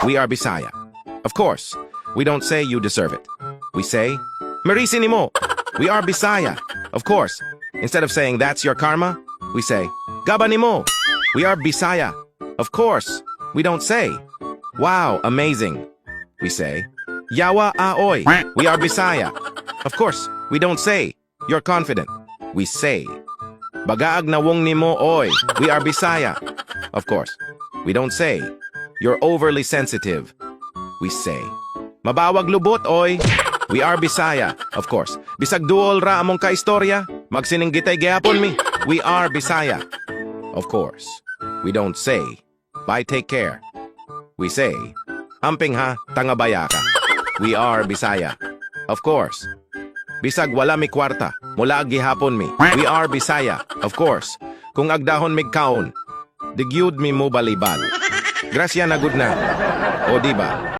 We are Bisaya. Of course, we don't say you deserve it. We say, Marisi ni mo. We are Bisaya. Of course, instead of saying that's your karma, we say, Gaba ni mo. We are Bisaya. Of course, we don't say, wow, amazing. We say, Yawa aoy. We are Bisaya. Of course, we don't say, you're confident. We say, Bagaag na wong ni mo oy. We are Bisaya. Of course, we don't say, you're overly sensitive. We say, Mabawag lubot oy. We are Bisaya. Of course, bisag duol ra among kaistorya, magsininggitay gihapon mi. We are Bisaya. Of course, we don't say, bye take care. We say, Amping ha, tangabaya ka. We are Bisaya. Of course. Bisag wala mi kwarta, mula gihapon mi. We are Bisaya. Of course. Kung agdahon mi kaon, digyud mi mo balibal. Grasya na good na. O diba?